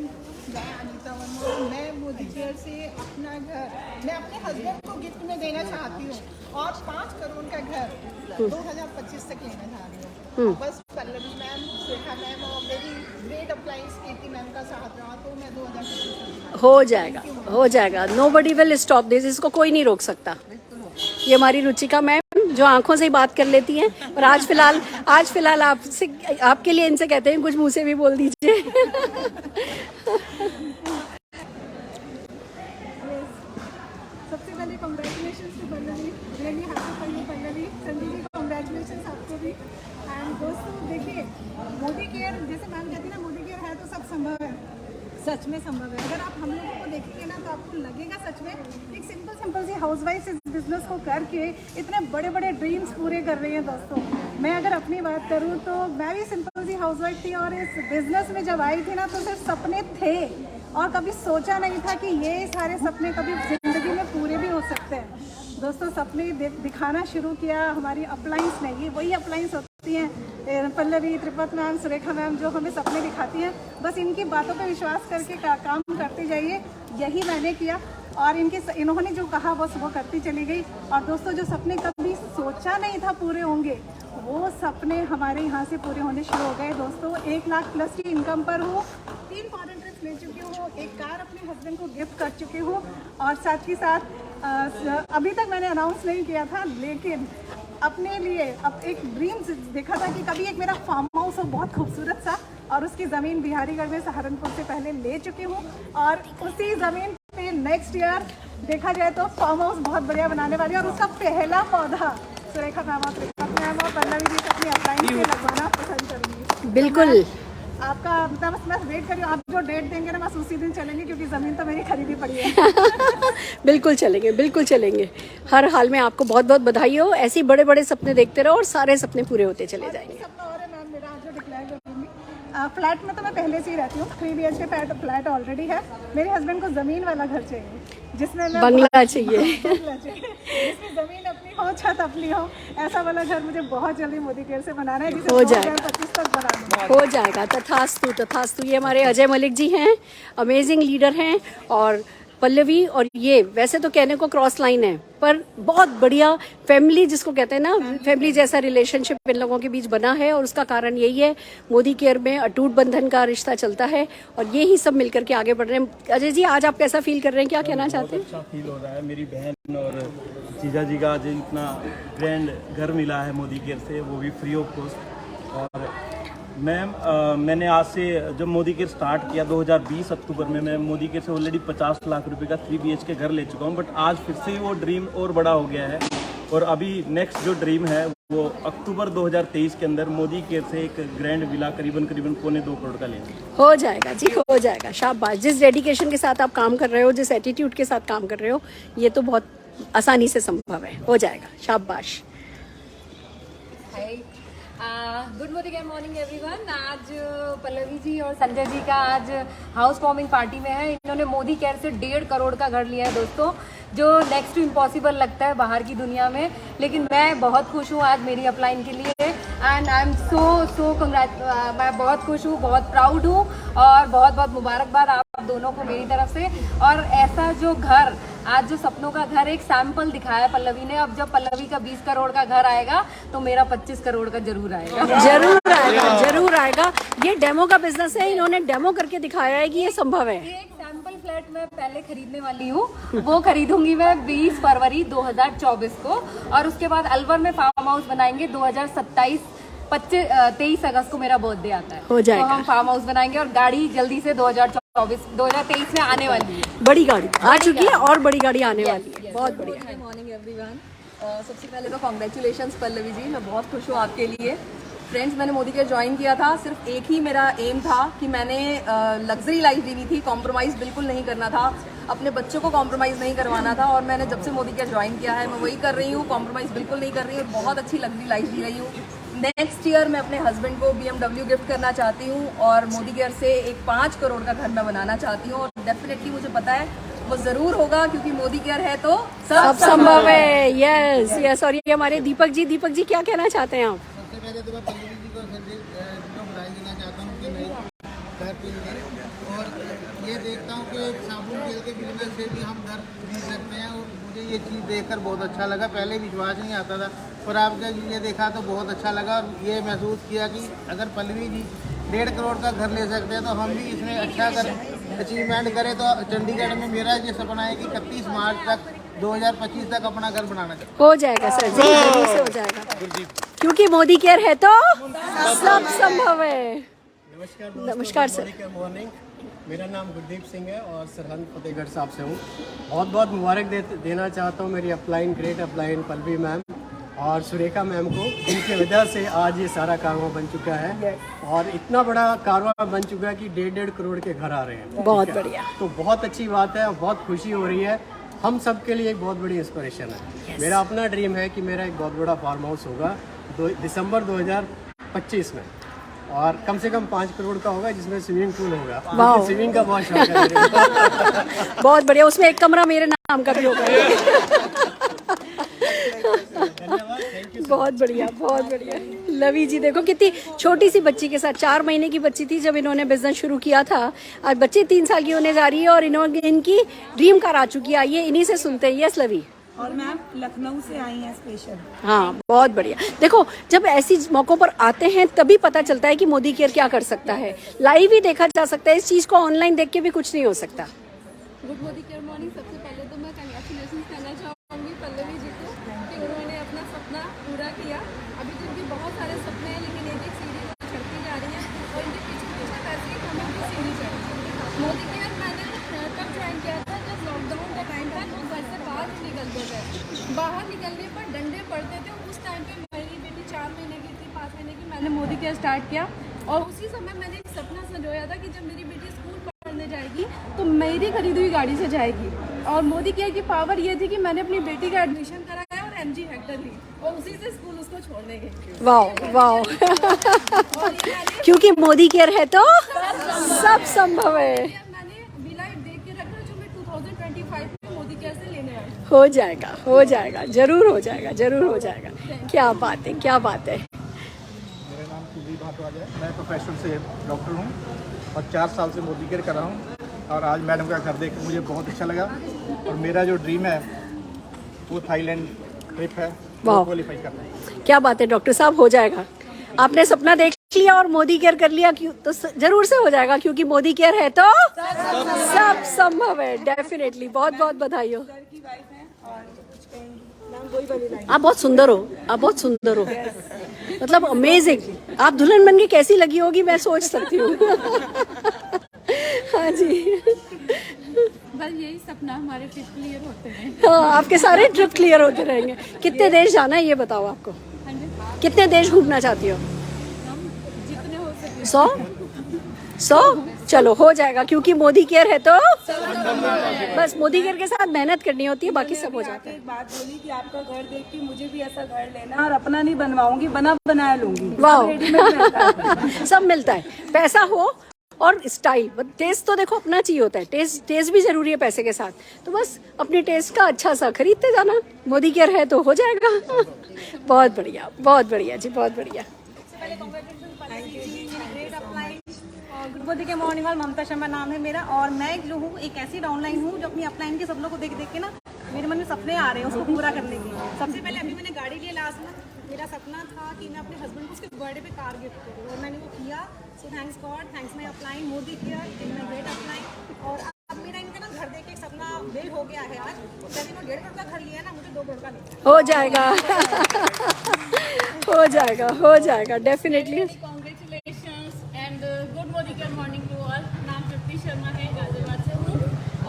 मैं अनीता वर्मा। मैं मोदी केयर से अपना घर मैं अपने हस्बैंड को गिफ्ट में देना चाहती हूँ, और 5 करोड़ का घर 2025 तक लेना चाह रही हूँ। बस पल्लवी मैम, श्वेता मैम और मेरी ग्रेट अप्लायंस कीर्ति मैम का साथ रहा तो मैं 2025 हो जाएगा, हो जाएगा। नोबडी विल स्टॉप दिस, इसको कोई नहीं रोक सकता। ये हमारी रुचिका मैम जो आंखों से ही बात कर लेती हैं, और आज फिलहाल आपसे, आपके लिए इनसे कहते हैं कुछ मुंह से भी बोल दीजिए। सबसे पहले congratulation to Pallavi, really happy for you Pallavi. Sandeep ji congratulation आपको भी। एंड दोस्तों देखिए, मोदी केयर जैसे मैम कहती है ना, मोदी केयर है तो सब संभव है, सच में संभव है। अगर आप हम लोगों को देखेंगे ना, तो आपको लगेगा सच में एक सिंपल सी हाउसवाइफ इस बिजनेस को करके इतने बड़े बड़े ड्रीम्स पूरे कर रही हैं। दोस्तों मैं अगर अपनी बात करूं तो मैं भी सिंपल सी हाउसवाइफ थी, और इस बिजनेस में जब आई थी ना, तो सिर्फ सपने थे, और कभी सोचा नहीं था कि ये सारे सपने कभी ज़िंदगी में पूरे भी हो सकते हैं। दोस्तों सपने दिखाना शुरू किया हमारी अप्लायंस ने। ये वही अप्लायंस होता हंसती हैं, पल्लवी, त्रिपत मैम, सुरेखा मैम, जो हमें सपने दिखाती हैं, बस इनकी बातों पे विश्वास करके काम करते जाइए। यही मैंने किया और इन्होंने जो कहा बस वो करती चली गई। और दोस्तों, जो सपने कभी सोचा नहीं था पूरे होंगे, वो सपने हमारे यहाँ से पूरे होने शुरू हो गए। दोस्तों, 1 लाख प्लस की इनकम पर हूँ, 3 फॉरेन ट्रिप्स ले चुकी हूँ, एक कार अपने हस्बैंड को गिफ्ट कर चुकी हूँ और साथ ही साथ अभी तक मैंने अनाउंस नहीं किया था, लेकिन अपने लिए अब एक ड्रीम्स देखा था कि कभी एक मेरा फार्म हाउस हो बहुत खूबसूरत सा, और उसकी ज़मीन बिहारीगढ़ में सहारनपुर से पहले ले चुकी हूँ। और उसी ज़मीन पे नेक्स्ट ईयर देखा जाए तो फार्म हाउस बहुत बढ़िया बनाने वाली है। और उसका पहला पौधा सुरेखा मैम और त्रिपत मैम और पल्लवी जी से अपनी अप्लाइंस पे लगवाना पसंद करूँगी। बिल्कुल। आपका मतलब बस मैं वेट करी हूँ, आप जो डेट देंगे ना बस उसी दिन चलेंगे, क्योंकि ज़मीन तो मेरी खरीदी पड़ी है। बिल्कुल चलेंगे, बिल्कुल चलेंगे। हर हाल में आपको बहुत बहुत बधाई हो। ऐसे ही बड़े बड़े सपने देखते रहो और सारे सपने पूरे होते चले जाएंगे। सपना और है मैम मेरा, आज जो डिक्लेयर करूँगी। फ्लैट में तो मैं पहले से ही रहती हूँ, 3 BHK फ्लैट ऑलरेडी है। मेरे हस्बैंड को ज़मीन वाला घर चाहिए, जिसमें मैं बंगला चाहिए। बंगला चाहिए, जिसमें ज़मीन अपनी हो, छत अपनी हो। ऐसा वाला घर मुझे बहुत जल्दी मोदी केयर से बनाना है, जिसे हो जाएगा। 2025 तक बना दूँगा। हो जाएगा। तथास्तु, तथास्तु। ये हमारे अजय मलिक जी हैं, अमेजिंग लीडर हैं। और पल्लवी और ये वैसे तो कहने को क्रॉस लाइन है, पर बहुत बढ़िया फैमिली जिसको कहते हैं ना, फैमिली जैसा रिलेशनशिप इन लोगों के बीच बना है। और उसका कारण यही है, मोदी केयर में अटूट बंधन का रिश्ता चलता है और ये ही सब मिलकर के आगे बढ़ रहे हैं। अजय जी, आज आप कैसा फील कर रहे हैं, क्या कहना चाहते हैं? अच्छा फील हो रहा है। मेरी बहन और जीजा जी का आज इतना ग्रैंड घर मिला है मोदी केयर से, वो भी फ्री ऑफ कॉस्ट। और मैम, मैंने आज से जब मोदी केयर स्टार्ट किया 2020 अक्टूबर में, मैं मोदी केयर से ऑलरेडी 50 लाख रुपए का 3 BHK घर ले चुका हूँ। बट आज फिर से वो ड्रीम और बड़ा हो गया है। और अभी नेक्स्ट जो ड्रीम है वो अक्टूबर 2023 के अंदर मोदी केयर से एक ग्रैंड विला करीबन 2.25 करोड़ का लेना। हो जाएगा जी, हो जाएगा। शाबाश। जिस डेडिकेशन के साथ आप काम कर रहे हो, जिस एटीट्यूड के साथ काम कर रहे हो, ये तो बहुत आसानी से संभव है। हो जाएगा। शाबाश। Good morning everyone. आज पल्लवी जी और संजय जी का आज हाउस वार्मिंग पार्टी में है। इन्होंने मोदी केयर से 1.5 करोड़ का घर लिया है दोस्तों, जो नेक्स्ट टू इम्पॉसिबल लगता है बाहर की दुनिया में। लेकिन मैं बहुत खुश हूँ आज मेरी अपलाइन के लिए, एंड आई एम सो कंग्रेट। मैं बहुत खुश हूँ, बहुत प्राउड हूँ और बहुत बहुत मुबारकबाद आप दोनों को मेरी तरफ से। और ऐसा जो घर, आज जो सपनों का घर एक सैंपल दिखाया पल्लवी ने, अब जब पल्लवी का 20 करोड़ का घर आएगा तो मेरा 25 करोड़ का जरूर आएगा। जरूर आएगा, जरूर आएगा। ये डेमो का बिजनेस है, इन्होंने डेमो करके दिखाया है कि ये संभव है। एक सैंपल फ्लैट मैं पहले खरीदने वाली हूँ, वो खरीदूंगी मैं 20 फरवरी 2024 को। और उसके बाद अलवर में फार्म हाउस बनाएंगे 23 अगस्त को मेरा बर्थडे आता है। हो जाएगा। तो हम फार्म हाउस बनाएंगे और गाड़ी जल्दी से 2023 में आने वाली है। बड़ी गाड़ी आ चुकी है और बड़ी गाड़ी आने वाली है। बहुत बढ़िया। Good morning everyone. सबसे पहले तो कॉन्ग्रेचुलेशंस पल्लवी जी, मैं बहुत खुश हूँ आपके लिए। फ्रेंड्स, मैंने मोदी केयर ज्वाइन किया था, सिर्फ एक ही मेरा एम था कि मैंने लग्जरी लाइफ जीनी थी, कॉम्प्रोमाइज़ बिल्कुल नहीं करना था, अपने बच्चों को कॉम्प्रोमाइज़ नहीं करवाना था। और मैंने जब से मोदी केयर ज्वाइन किया है मैं वही कर रही हूँ, कॉम्प्रोमाइज़ बिल्कुल नहीं कर रही हूँ, बहुत अच्छी लग्जरी लाइफ जी रही हूँ। नेक्स्ट ईयर मैं अपने हस्बैंड को BMW गिफ्ट करना चाहती हूँ और मोदी केयर से एक 5 करोड़ का घर मैं बनाना चाहती हूँ। और डेफिनेटली मुझे पता है वो ज़रूर होगा, क्योंकि मोदी केयर है तो सब संभव है। Yes yes. और ये हमारे दीपक जी क्या कहना चाहते हैं आप? सबसे पहले तो मैं पल्लवी जी को संजय जी को बधाई देना चाहता हूँ कि नई घर के लिए। और ये देखता हूँ कि साबुन तेल के बिजनेस से भी हम घर खरीद सकते हैं। और मुझे ये चीज़ देखकर बहुत अच्छा लगा। पहले विश्वास नहीं आता था, पर आपका ये देखा तो बहुत अच्छा लगा। और ये महसूस किया कि अगर पल्लवी जी 1.5 करोड़ का घर ले सकते हैं तो हम भी इसमें अच्छा कर अचीवमेंट करें। तो चंडीगढ़ में मेरा ये सपना है कि 31 मार्च तक 2025 तक अपना घर बनाना चाहिए। हो जाएगा सर जी, जरूर से हो जाएगा, क्योंकि मोदी केयर है तो सब संभव है। नमस्कार सर। मॉर्निंग, मेरा नाम गुरदीप सिंह है और सरहंद फतेहगढ़ साहब से हूँ। बहुत बहुत मुबारक देना चाहता हूँ मेरी upline, great upline Pallavi ma'am और सुरेखा मैम को, जिनकी वजह से आज ये सारा कारोबार बन चुका है। और इतना बड़ा कारोबार बन चुका है कि 1.5 करोड़ के घर आ रहे हैं। बहुत बढ़िया। तो बहुत अच्छी बात है और बहुत खुशी हो रही है। हम सब के लिए एक बहुत बड़ी इंस्पिरेशन है। मेरा अपना ड्रीम है कि मेरा एक बहुत बड़ा फार्म हाउस होगा दिसंबर 2025 में, और कम से कम 5 करोड़ का होगा, जिसमें स्विमिंग पूल होगा। वाह। स्विमिंग का बहुत शौक है। बहुत बढ़िया। उसमें एक कमरा मेरे नाम का भी होगा। धन्यवाद, थैंक यू। बहुत बढ़िया, बहुत बढ़िया। पल्लवी जी देखो कितनी छोटी सी बच्ची के साथ, 4 महीने की बच्ची थी जब इन्होंने बिजनेस शुरू किया था, आज बच्ची 3 साल की होने जा रही है और इन्होंने इनकी ड्रीम कार आ चुकी है। आइए इन्हीं से सुनते हैं। यस लवी। और मैम लखनऊ से आई हैं स्पेशल। हाँ बहुत बढ़िया। देखो जब ऐसी मौकों पर आते हैं तभी पता चलता है कि मोदी केयर क्या कर सकता है। लाइव ही देखा जा सकता है, इस चीज को ऑनलाइन देख के भी कुछ नहीं हो सकता। Good Modi care morning. सबसे पहले तो मैं कंग्रेचुलेशन कहना चाहूँगी पल्लवी जी को कि उन्होंने अपना सपना पूरा किया। अभी तो उनके बहुत सारे सपने हैं लेकिन एक एक सीढ़ी चढ़ती जा रही है और इनके पीछे पीछे वैसे ही हमें भी सीढ़ी चढ़ी। मोदी केयर मैंने तब ज्वाइन किया था जब लॉकडाउन का टाइम था, तो घर से बाहर नहीं निकलते थे। बाहर निकलने पर डंडे पड़ते थे। उस टाइम पे मेरी बेटी 4 महीने की थी, 5 महीने की, मैंने मोदी केयर स्टार्ट किया और उसी समय मैंने एक सपना संजोया था कि जब मेरी बेटी स्कूल पढ़ने जाएगी तो मेरी खरीदी हुई गाड़ी से जाएगी। और मोदी केयर की पावर ये थी कि मैंने अपनी बेटी का एडमिशन कराया और MG हेक्टर ली और उसी से स्कूल उसको छोड़ने गई। वाह वाह क्योंकि मोदी केयर है तो सब संभव है। मैंने V-Live देख के रखा जो मैं 2025 में मोदी केयर से लेने आई। हो जाएगा, जरूर हो जाएगा, जरूर हो जाएगा। क्या बात है, क्या बात है। मेरा नाम कुलदीप भारद्वाज है। मैं प्रोफेशन से डॉक्टर हूँ और 4 साल से मोदी केयर कर रहा हूँ और आज मैडम का घर देख कर मुझे बहुत अच्छा लगा। और मेरा जो ड्रीम है वो थाईलैंड ट्रिप है, वो क्वालिफाई करना है। क्या बात है डॉक्टर साहब, हो जाएगा। आपने सपना देख लिया और मोदी केयर कर लिया क्यों, तो जरूर से हो जाएगा क्योंकि मोदी केयर है तो सब संभव है। डेफिनेटली बहुत बहुत बधाई हो। आप बहुत सुंदर हो, आप बहुत सुंदर हो, मतलब अमेजिंग। आप दुल्हन बन के कैसी लगी होगी मैं सोच सकती हूँ। हाँ जी, बस यही सपना, हमारे ट्रिप क्लियर होते हैं। हाँ आपके सारे ट्रिप क्लियर होते रहेंगे। कितने देश जाना है ये बताओ आपको? कितने देश घूमना चाहती हो? जितने हो सके 100 चलो हो जाएगा क्योंकि मोदी केयर है तो बस मोदी केयर के साथ मेहनत करनी होती है, बाकी सब हो जाता है। एक बात बोली कि आपका घर देख के मुझे भी ऐसा घर लेना है और अपना नहीं बनवाऊंगी, बना बनाया लूंगी। वाह सब मिलता है, पैसा हो और स्टाइल। टेस्ट तो देखो अपना चाहिए होता है, टेस्ट भी जरूरी है पैसे के साथ। तो बस अपने टेस्ट का अच्छा सा खरीदते जाना। मोदी केयर है तो हो जाएगा। बहुत बढ़िया, बहुत बढ़िया जी, बहुत बढ़िया। गुड मोदी के मॉर्निंग वाल ममता शर्मा नाम है मेरा और मैं जो हूँ एक ऐसी डाउनलाइन हूँ जो अपनी अपलाइन के सब लोग को देख देख के ना मेरे मन में सपने आ रहे हैं उसको पूरा करने के। सबसे पहले अभी मैंने गाड़ी लिया लास्ट में। मेरा सपना था कि मैं अपने हस्बैंड को उसके बर्थडे पे कार गिफ्ट करूँ और मैंने वो किया। So thanks God, thanks my upline Modi care in my great upline. और अब मेरा इनका ना घर देख के एक सपना बिल्ड हो गया है। आज मैंने वो 1.5 करोड़ का घर लिया है ना, मुझे 2 करोड़ का लेना हो जाएगा। हो जाएगा, हो जाएगा definitely. And good Modi care morning to all. नाम तृप्ति शर्मा है, गाजियाबाद से हूँ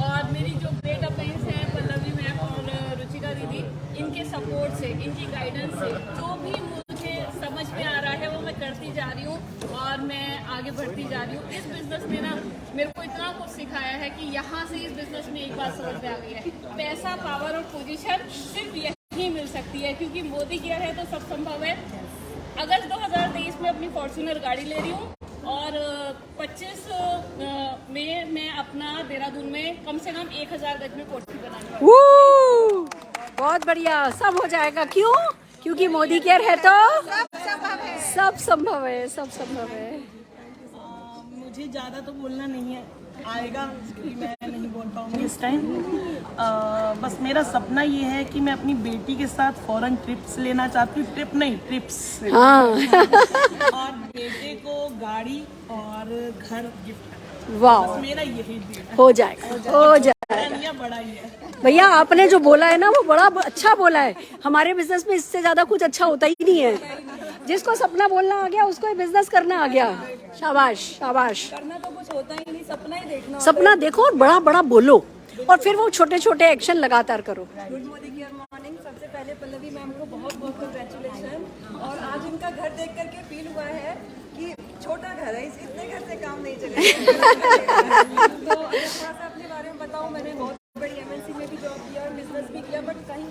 और मेरी जो ग्रेट अपलाइंस है पल्लवी मैम और रुचिका दीदी, इनके सपोर्ट से, इनकी गाइडेंस से जो भी मुझे समझ में आ रहा है वो मैं करती जा रही हूँ और मैं आगे बढ़ती जा रही हूँ। इस बिजनेस में ना मेरे को इतना कुछ सिखाया है कि यहाँ से इस बिजनेस में एक बात समझ में आ गई है, पैसा, पावर और पोजीशन सिर्फ यही मिल सकती है क्योंकि मोदी केयर है तो सब संभव है। अगस्त 2023 में अपनी फॉर्च्यूनर गाड़ी ले रही हूँ और 25 में मैं अपना देहरादून में कम से कम 1000 गज में कोठी बनाऊंगी। बहुत बढ़िया, सब हो जाएगा। क्यों? क्योंकि मोदी केयर है तो सब संभव है, सब संभव है। मुझे ज़्यादा तो बोलना नहीं है, आएगा क्योंकि मैं नहीं बोल पाऊंगी इस टाइम। बस मेरा सपना ये है कि मैं अपनी बेटी के साथ फॉरेन ट्रिप्स लेना चाहती हूँ। ट्रिप नहीं, ट्रिप्स। हाँ। और बेटे को गाड़ी और घर गिफ्ट करना। वाह, बस मेरा यही ड्रीम हो जाएगा, हो जाएगा। बड़ा ही है भैया, आपने जो बोला है ना वो बड़ा अच्छा बोला है। हमारे बिजनेस में इससे ज्यादा कुछ अच्छा होता ही नहीं है। जिसको सपना बोलना आ गया उसको बिजनेस करना आ गया। शाबाश, शाबाश। करना तो कुछ होता ही नहीं, सपना ही देखना। सपना देखो और बड़ा बड़ा बोलो और फिर वो छोटे छोटे एक्शन लगातार करो। Good Modi care morning. सबसे पहले पल्लवी मैम को बहुत बहुत कंग्रेचुलेशन। और आज इनका घर देख करके फील हुआ है कि छोटा घर है, इतने घर से काम नहीं चलेगा। तो थोड़ा सा अपने बारे में बताऊं। मैंने बहुत बड़ी MNC में भी जॉब किया और बिजनेस भी किया, बट कहीं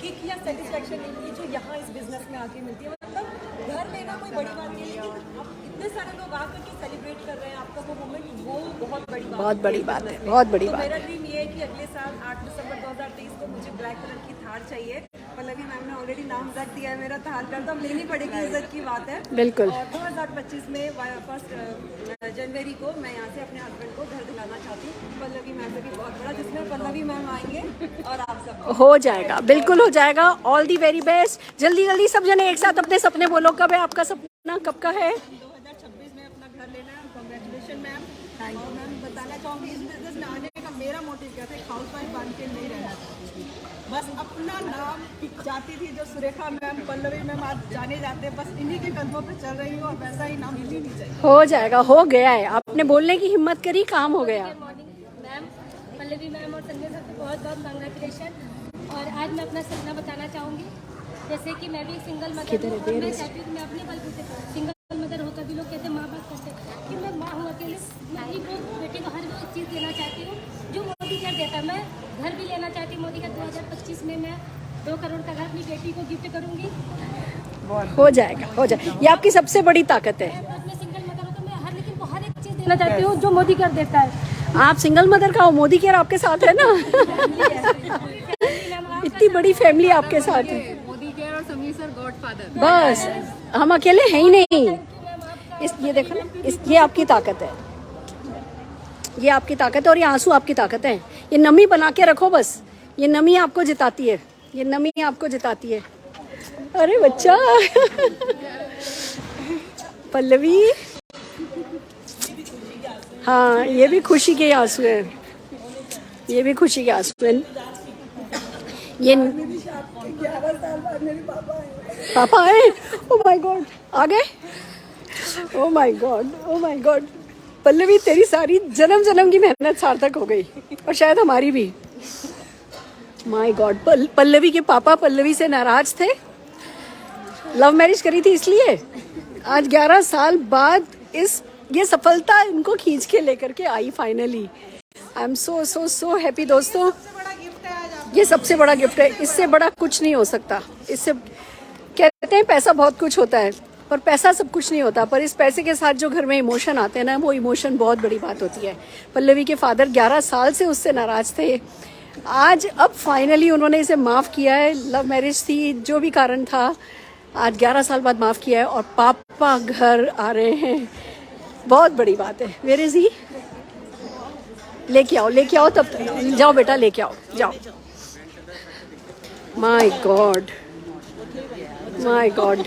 किक या सेटिस्फेक्शन नहीं मिली जो यहाँ इस बिजनेस में आके मिलती है। मतलब घर लेना कोई बड़ी बात नहीं है, लेकिन अब इतने सारे लोग आकर के सेलिब्रेट कर रहे हैं आपका वो मोमेंट, वो बहुत बड़ी बात। बहुत बड़ी बात है, बहुत बड़ी तो बात मेरा है। ड्रीम ये है कि अगले साल 8 दिसंबर 2023 को मुझे ब्लैक कलर की थार चाहिए पल्लवी मैम ने ऑलरेडी नाम रख दिया है मेरा, तो हाल फिलहाल तो अब लेनी पड़ेगी, इज्जत की बात है। बिल्कुल। और 2025 में 1 जनवरी को मैं यहाँ से अपने हस्बैंड को घर दिलाना चाहती हूँ पल्लवी मैम से भी बहुत बड़ा, जिसमें पल्लवी मैम आएंगे और आप सब। हो जाएगा, बिल्कुल हो जाएगा। All the very best. जल्दी जल्दी सब जने एक साथ अपने सपने बोलो। कब है आपका सपना, कब का है? 2026 में अपना घर लेना है। Congratulation ma'am. और मैम बताना चाहूँगी, इस बिजनेस में आने का मेरा मोटिव क्या था, एक हाउसवाइफ बन के नहीं रहना चाहती, बस अपना नाम चाहती थी। जो सुरेखा मैम, पल्लवी मैम आज जाने जाते हैं, बस इन्हीं के कदमों पे चल रही हूँ और वैसा ही नाम मिल ही नहीं चाहिए। हो जाएगा, हो गया है। आपने बोलने की हिम्मत करी, काम हो गया। मैम, पल्लवी मैम और संजय सर को बहुत बहुत कांग्रेचुलेशन। और आज मैं अपना सपना बताना चाहूँगी। जैसे कि मैं भी एक सिंगल मदर हूँ और मैं चाहती हूँ कि मैं अपने बलबूते पर सिंगल मदर होकर भी लोग कहते हैं माँ बाप करते हैं कि मैं माँ हूँ अकेले, मैं अपनी बेटी को हर चीज़ देना चाहती हूँ जो मोदी कर देता है। मैं घर भी लेना चाहती हूँ मोदी का। 2025 में मैं 2 करोड़ का घर अपनी बेटी को गिफ्ट करूँगी। हो जाएगा, हो जाएगा। ये आपकी सबसे बड़ी ताकत है। मैं सिंगल मदर हूँ तो मैं हर लेकिन वो हर एक चीज़ देना चाहती हूँ जो मोदी कर देता है। आप सिंगल मदर का हो, मोदी केयर आपके साथ है ना। इतनी बड़ी फैमिली आपके साथ है। मोदी केयर और समीर सर गॉडफादर। बस हम अकेले हैं ही नहीं। ये देखो ना, ये आपकी ताकत है, ये आपकी ताकत है और ये आंसू आपकी ताकत है। ये नमी बना के रखो बस, ये नमी आपको जिताती है, ये नमी आपको जिताती है। अरे बच्चा पल्लवी, हाँ ये भी खुशी के आंसू हैं, ये भी खुशी के आंसू हैं। ये 11 साल बाद मेरे पापा आए। ओ माय गॉड, आ गए। ओ my God, oh my God. Pallavi तेरी सारी जन्म जन्म की मेहनत सार्थक हो गई और शायद हमारी भी। माय गॉड, पल्लवी के पापा पल्लवी से नाराज थे, लव मैरिज करी थी इसलिए। आज 11 साल बाद ये सफलता इनको खींच के लेकर के I finally. I am so so so happy दोस्तों। ये सबसे बड़ा गिफ्ट है, इससे बड़ा कुछ नहीं हो सकता। इससे कहते हैं पैसा बहुत कुछ होता है, पर पैसा सब कुछ नहीं होता। पर इस पैसे के साथ जो घर में इमोशन आते हैं ना, वो इमोशन बहुत बड़ी बात होती है। पल्लवी के फादर 11 साल से उससे नाराज थे, आज अब फाइनली उन्होंने इसे माफ़ किया है। लव मैरिज थी, जो भी कारण था, आज 11 साल बाद माफ़ किया है और पापा घर आ रहे हैं। बहुत बड़ी बात है। Where is he? लेके आओ तब जाओ बेटा, लेके आओ, जाओ। My God, my God,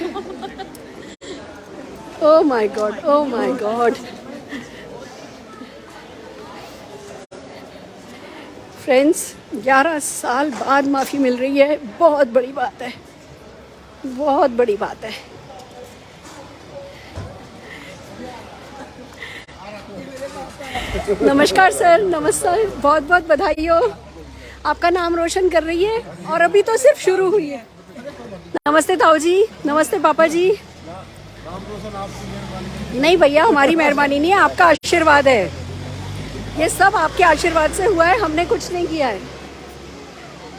oh my God, oh my God. Friends, 11 साल बाद माफ़ी मिल रही है, बहुत बड़ी बात है, बहुत बड़ी बात है। नमस्कार सर, नमस्कार, बहुत बहुत बधाई हो। आपका नाम रोशन कर रही है और अभी तो सिर्फ शुरू हुई है। नमस्ते ताऊ जी, नमस्ते पापा जी। नहीं भैया, हमारी मेहरबानी नहीं है, आपका आशीर्वाद है। ये सब आपके आशीर्वाद से हुआ है, हमने कुछ नहीं किया है।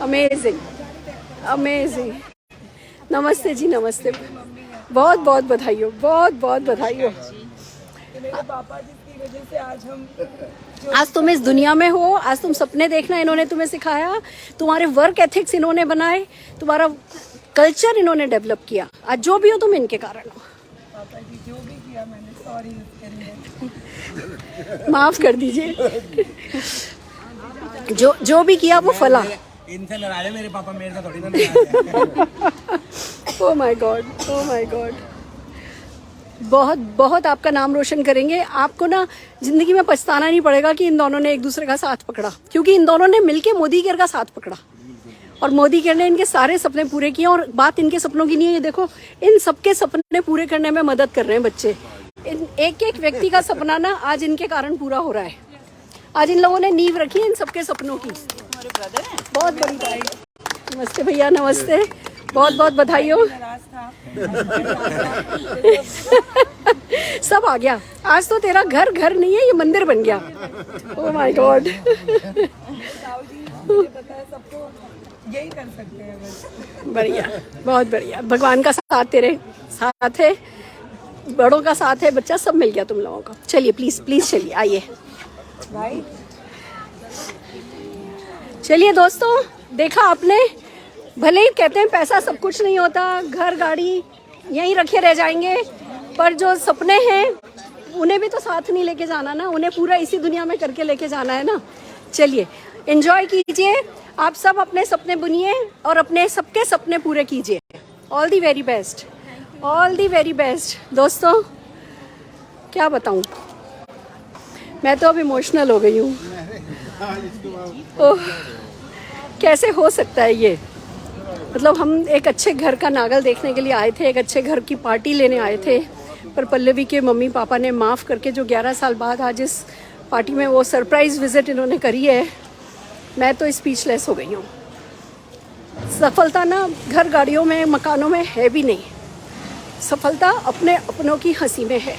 Amazing, amazing. नमस्ते जी, नमस्ते। बहुत बहुत बधाई हो, बहुत बहुत बधाई हो। मेरे पापा जी की वजह से आज तुम इस दुनिया में हो, आज तुम सपने देखना इन्होंने तुम्हें सिखाया, तुम्हारे वर्क एथिक्स इन्होंने बनाए, तुम्हारा कल्चर इन्होंने डेवलप किया। आज जो भी हो तुम इनके कारण हो। पापा जी जो भी किया मैंने, सॉरी, माफ कर दीजिए। जो भी किया वो फला। इनसे नाराज है मेरे पापा, मेरे से थोड़ी ना नाराज है। Oh my God, oh my God. बहुत बहुत आपका नाम रोशन करेंगे। आपको ना जिंदगी में पछताना नहीं पड़ेगा कि इन दोनों ने एक दूसरे का साथ पकड़ा, क्योंकि इन दोनों ने मिलके मोदी केयर का साथ पकड़ा और मोदी केयर ने इनके सारे सपने पूरे किए। और बात इनके सपनों की नहीं है, ये देखो इन सबके सपने पूरे करने में मदद कर रहे हैं बच्चे। एक एक व्यक्ति का सपना ना आज इनके कारण पूरा हो रहा है। आज इन लोगों ने नींव रखी है इन सबके सपनों की। बहुत बड़ी बात। नमस्ते भैया, नमस्ते, बहुत बहुत बधाई हो। सब आ गया। आज तो तेरा घर घर नहीं है, ये मंदिर बन गया। Oh my God. सबको यही कर सकते हैं बस। बढ़िया, बहुत बढ़िया। भगवान का साथ तेरे साथ है, बड़ों का साथ है, बच्चा सब मिल गया तुम लोगों को। चलिए प्लीज प्लीज चलिए, आइए। चलिए दोस्तों, देखा आपने भले ही कहते हैं पैसा सब कुछ नहीं होता, घर गाड़ी यहीं रखे रह जाएंगे, पर जो सपने हैं उन्हें भी तो साथ नहीं लेके जाना ना, उन्हें पूरा इसी दुनिया में करके लेके जाना है ना। चलिए एंजॉय कीजिए, आप सब अपने सपने बुनिए और अपने सबके सपने पूरे कीजिए। All the very best, all the very best. दोस्तों क्या बताऊं, मैं तो अब इमोशनल हो गई हूँ। ओह, कैसे हो सकता है ये, मतलब हम एक अच्छे घर का नागल देखने के लिए आए थे, एक अच्छे घर की पार्टी लेने आए थे, पर पल्लवी के मम्मी पापा ने माफ़ करके जो 11 साल बाद आज इस पार्टी में वो सरप्राइज़ विज़िट इन्होंने करी है, मैं तो स्पीचलेस हो गई हूँ। सफलता ना घर गाड़ियों में मकानों में है भी नहीं, सफलता अपने अपनों की हंसी में है,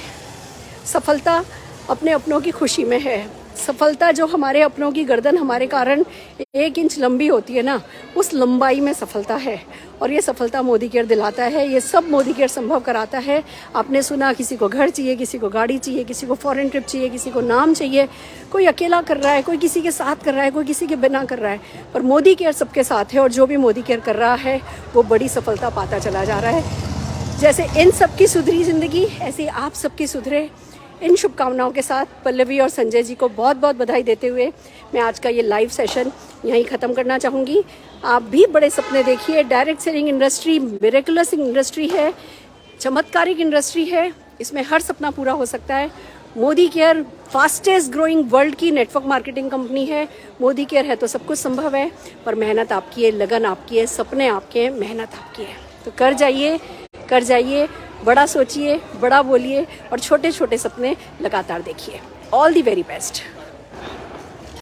सफलता अपने अपनों की खुशी में है, सफलता जो हमारे अपनों की गर्दन हमारे कारण 1 इंच लंबी होती है ना, उस लंबाई में सफलता है। और ये सफलता मोदी केयर दिलाता है, ये सब मोदी केयर संभव कराता है। आपने सुना किसी को घर चाहिए, किसी को गाड़ी चाहिए, किसी को फॉरेन ट्रिप चाहिए, किसी को नाम चाहिए, कोई अकेला कर रहा है, कोई किसी के साथ कर रहा है, कोई किसी के बिना कर रहा है, पर मोदी केयर सबके साथ है। और जो भी मोदी केयर कर रहा है वो बड़ी सफलता पाता चला जा रहा है। जैसे इन सबकी सुधरी ज़िंदगी, ऐसे आप सबकी सुधरे। इन शुभकामनाओं के साथ पल्लवी और संजय जी को बहुत बहुत बधाई देते हुए मैं आज का ये लाइव सेशन यहीं ख़त्म करना चाहूँगी। आप भी बड़े सपने देखिए। Direct selling industry miraculous industry है, चमत्कारिक इंडस्ट्री है, इसमें हर सपना पूरा हो सकता है। Modi care fastest growing world की नेटवर्क मार्केटिंग कंपनी है। मोदी केयर है तो सब कुछ संभव है, पर मेहनत आपकी है, लगन आपकी है, सपने आपके हैं, मेहनत आपकी है। तो कर जाइए, बड़ा सोचिए, बड़ा बोलिए और छोटे छोटे सपने लगातार देखिए। All the very best.